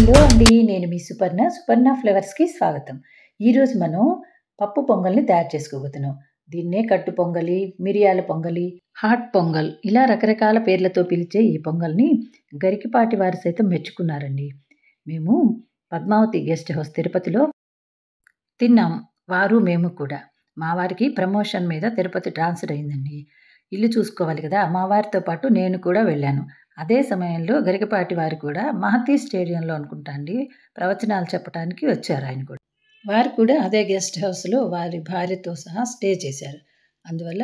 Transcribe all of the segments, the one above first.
Hello అండి, నేను మీ సుపర్ణ ఫ్లేవర్స్కి స్వాగతం. ఈరోజు మనం పప్పు పొంగల్ని తయారు చేసుకోబోతున్నాం. దీన్నే కట్టు పొంగలి, మిరియాల పొంగలి, హాట్ పొంగల్ ఇలా రకరకాల పేర్లతో పిలిచే ఈ పొంగల్ని గరికపాటి వారు సైతం మెచ్చుకున్నారండి. మేము పద్మావతి గెస్ట్ హౌస్ తిరుపతిలో తిన్నాం. వారు మేము కూడా. మా వారికి ప్రమోషన్ మీద తిరుపతి ట్రాన్స్ఫర్ అయిందండి. ఇల్లు చూసుకోవాలి కదా! మా వారితో పాటు నేను కూడా వెళ్ళాను. అదే సమయంలో గరికపాటి వారు కూడా మహతి స్టేడియంలో అనుకుంటా అండి ప్రవచనాలు చెప్పడానికి వచ్చారు ఆయన కూడా. వారు కూడా అదే గెస్ట్ హౌస్‌లో వారి భార్యతో సహా స్టే చేశారు. అందువల్ల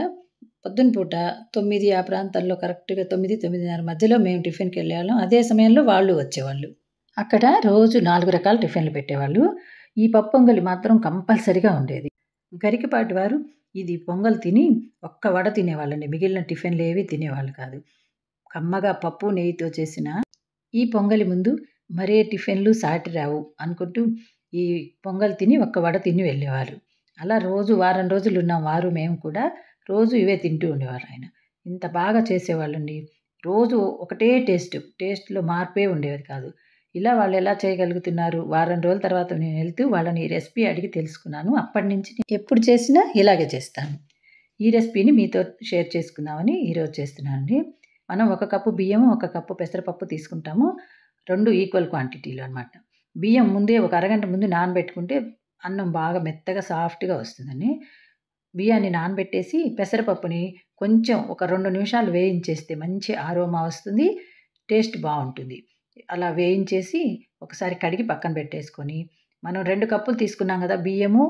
పొద్దున పూట 9 ఆ ప్రాంతాల్లో కరెక్ట్‌గా 9, 9:30 మధ్యలో మేము టిఫిన్‌కెళ్ళేవాళ్ళం. అదే సమయంలో వాళ్ళు వచ్చేవాళ్ళు. అక్కడ రోజు 4 రకాల టిఫిన్‌లు పెట్టేవాళ్ళు. ఈ పప్పు పొంగలి మాత్రం కంపల్సరీగా ఉండేది. గరికపాటి వారు ఇది పొంగల్ తిని ఒక్క వడ తినేవాళ్ళండి. మిగిలిన టిఫిన్‌లేవి తినేవాళ్ళు కాదు. కమ్మగా పప్పు, నెయ్యితో చేసిన ఈ పొంగలి ముందు మరే టిఫిన్‌లు సాటి రావు అనుకుంటూ ఈ పొంగల్ తిని ఒక్క వడ తిని వెళ్ళేవారు. అలా రోజు వారం రోజులు ఉన్నాం వారు మేము కూడా. రోజు ఇవే తింటూ ఉండేవారు ఆయన. ఇంత బాగా చేసేవాళ్ళండి. రోజు ఒకటే టేస్ట్‌లో మార్పే ఉండేది కాదు. ఇలా వాళ్ళు ఎలా చేయగలుగుతున్నారు? వారం రోజుల తర్వాత నేను వెళ్తూ వాళ్ళని ఈ రెసిపీ అడిగి తెలుసుకున్నాను. అప్పటినుంచి ఎప్పుడు చేసినా ఇలాగే చేస్తాను. ఈ రెసిపీని మీతో షేర్ చేసుకుందామని ఈరోజు చేస్తున్నానండి. మనం 1 కప్పు బియ్యము, 1 కప్పు పెసరపప్పు తీసుకుంటాము. 2 ఈక్వల్ క్వాంటిటీలో అనమాట. బియ్యం ముందే ఒక అరగంట ముందు నానబెట్టుకుంటే అన్నం బాగా మెత్తగా సాఫ్ట్‌గా వస్తుందండి. బియ్యాన్ని నానబెట్టేసి పెసరపప్పుని కొంచెం ఒక 2 నిమిషాలు వేయించేస్తే మంచి అరోమా వస్తుంది. టేస్ట్ బావుంటుంది. అలా వేయించేసి ఒకసారి కడిగి పక్కన పెట్టేసుకొని, మనం 2 కప్పులు తీసుకున్నాం కదా! బియ్యము,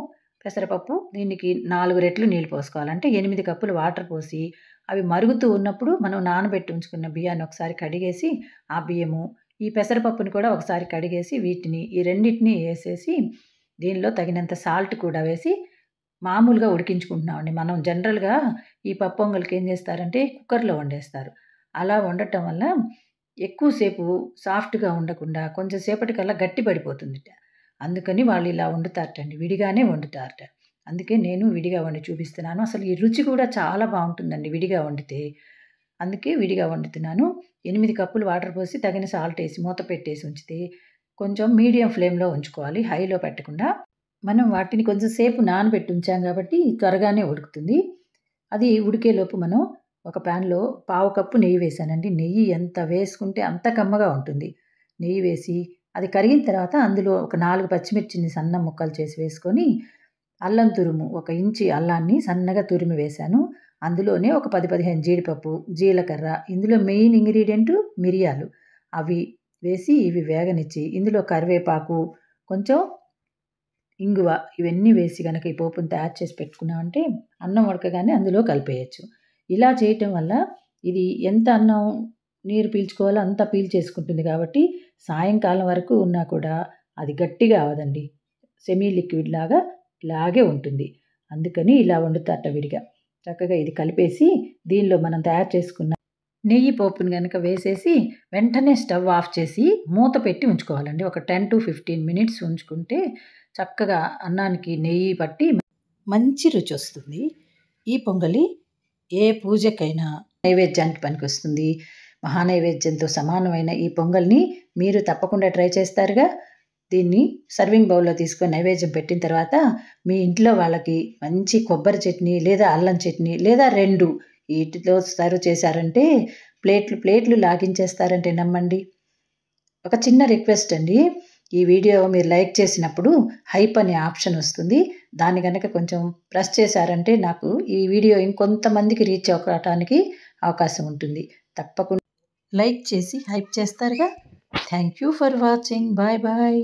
పెసరపప్పు దీనికి 4 రెట్లు నీళ్ళు పోసుకోవాలి. అంటే 8 కప్పులు వాటర్ పోసి అవి మరుగుతూ ఉన్నప్పుడు మనం నానబెట్టి ఉంచుకున్న బియ్యాన్ని ఒకసారి కడిగేసి, ఆ బియ్యము, ఈ పెసరపప్పుని కూడా ఒకసారి కడిగేసి వీటిని ఈ రెండిటిని ఏసేసి దీనిలో తగినంత సాల్ట్ కూడా వేసి మామూలుగా ఉడికించుకుంటున్నామండి. మనం జనరల్‌గా ఈ పప్పు పొంగల్‌కి ఏం చేస్తారంటే కుక్కర్‌లో వండేస్తారు. అలా వండటం వల్ల ఎక్కువ సేపు సాఫ్ట్‌గా ఉండకుండా కొంచెం సేపటికల్లా గట్టి పడిపోతుందిట. అందుకని వాళ్ళు ఇలా వండుతారటండి. విడిగానే వండుతారట. అందుకే నేను విడిగా వండి చూపిస్తున్నాను. అసలు ఈ రుచి కూడా చాలా బావుంటుందండి విడిగా వండితే. అందుకే విడిగా వండుతున్నాను. 8 కప్పులు వాటర్ పోసి తగిన సాల్ట్ ఏసి మూత పెట్టేసి ఉంచితే కొంచెం మీడియం ఫ్లేమ్‌లో ఉంచుకోవాలి. హైలో పెట్టకుండా. మనం వాటిని కొంచెం సేపు నానబెట్టి ఉంచాం కాబట్టి త్వరగానే ఉడుకుతుంది. అది ఉడికేలోపు మనం ఒక ప్యాన్‌లో పావు కప్పు నెయ్యి వేశానండి. నెయ్యి ఎంత వేసుకుంటే అంత కమ్మగా ఉంటుంది. నెయ్యి వేసి అది కరిగిన తర్వాత అందులో ఒక 4 పచ్చిమిర్చిని సన్న ముక్కలు చేసి వేసుకొని, అల్లం తురుము ఒక ఇంచి అల్లాన్ని సన్నగా తురిమి వేశాను. అందులోనే ఒక 10, 15 జీడిపప్పు, జీలకర్ర, ఇందులో మెయిన్ ఇంగ్రీడియెంట్ మిరియాలు. అవి వేసి ఇవి వేగనిచ్చి ఇందులో కరివేపాకు, కొంచెం ఇంగువ ఇవన్నీ వేసి గనక ఈ పోపుని తయారు చేసి పెట్టుకున్నామంటే అన్నం ఉడకగానే అందులో కలిపేయొచ్చు. ఇలా చేయటం వల్ల ఇది ఎంత అన్నం నీరు పీల్చుకోవాలో అంత పీల్చేసుకుంటుంది కాబట్టి సాయంకాలం వరకు ఉన్నా కూడా అది గట్టిగా అవ్వదండి. సెమీ లిక్విడ్ లాగా ఇలాగే ఉంటుంది. అందుకని ఇలా వండుతారట విడిగా. చక్కగా ఇది కలిపేసి దీనిలో మనం తయారు చేసుకున్న నెయ్యి పోపుని గనక వేసేసి వెంటనే స్టవ్ ఆఫ్ చేసి మూత పెట్టి ఉంచుకోవాలండి. ఒక 10-15 మినిట్స్ ఉంచుకుంటే చక్కగా అన్నానికి నెయ్యి పట్టి మంచి రుచొస్తుంది. ఈ పొంగలి ఏ పూజకైనా నైవేద్యానికి పనికొస్తుంది. మహానైవేద్యంతో సమానమైన ఈ పొంగల్ని మీరు తప్పకుండా ట్రై చేస్తారుగా. దీన్ని సర్వింగ్ బౌల్‌లో తీసుకొని నైవేద్యం పెట్టిన తర్వాత మీ ఇంట్లో వాళ్ళకి మంచి కొబ్బరి చట్నీ లేదా అల్లం చట్నీ లేదా 2 వీటితో సర్వ్ చేశారంటే ప్లేట్లు లాగించేస్తారంటే నమ్మండి. ఒక చిన్న రిక్వెస్ట్ అండి. ఈ వీడియో మీరు లైక్ చేసినప్పుడు హైప్ అనే ఆప్షన్ వస్తుంది. దాన్ని గనక కొంచెం ప్రెస్ చేశారంటే నాకు ఈ వీడియో ఇంకొంతమందికి రీచ్ అవ్వటానికి అవకాశం ఉంటుంది. తప్పకుండా లైక్ చేసి హైప్ చేస్తారుగా. Thank you for watching. Bye bye.